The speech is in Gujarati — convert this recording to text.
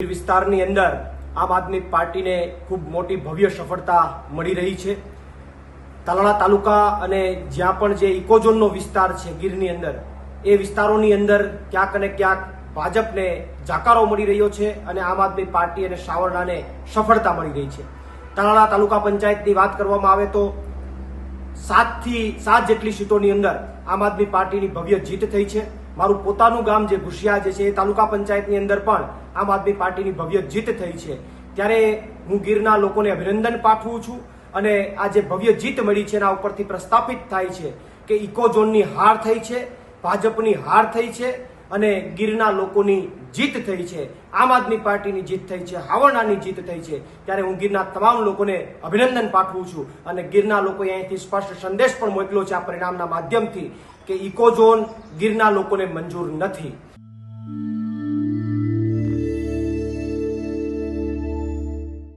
વિસ્તારની અંદર આમ આદમી પાર્ટીને ખૂબ મોટી ભવ્ય સફળતા મળી રહી છે। તાલાળા તાલુકા અને જ્યાં પણ જે ઇકોઝોનનો વિસ્તાર છે ગીરની અંદર, એ વિસ્તારોની અંદર ક્યાંક અને ક્યાંક ભાજપને જાકારો મળી રહ્યો છે અને આમ આદમી પાર્ટી અને સાવરણાને સફળતા મળી રહી છે। તાલાળા તાલુકા પંચાયતની વાત કરવામાં આવે તો 7 થી 7 જેટલી સીટોની અંદર આમ આદમી પાર્ટીની ભવ્ય જીત થઈ છે। મારું પોતાનું ગામ જે ઘુસિયા જે છે એ તાલુકા પંચાયતની અંદર પણ આમ આદમી પાર્ટીની ભવ્ય જીત થઈ છે। ત્યારે હું ગીરના લોકોને અભિનંદન પાઠવું છું અને આ જે ભવ્ય જીત મળી છે એના ઉપરથી પ્રસ્થાપિત થાય છે કે ઇકોઝોનની હાર થઈ છે, ભાજપની હાર થઈ છે અને ગીરના લોકોની જીત થઈ છે, આમ આદમી પાર્ટીની જીત થઈ છે, હાવરણાની જીત થઈ છે। ત્યારે હું ગીરના તમામ લોકોને અભિનંદન પાઠવું છું અને ગીરના લોકોએ અહીંથી સ્પષ્ટ સંદેશ પણ મોકલ્યો છે આ પરિણામના માધ્યમથી કે ઇકોઝોન ગીરના લોકોને મંજૂર નથી।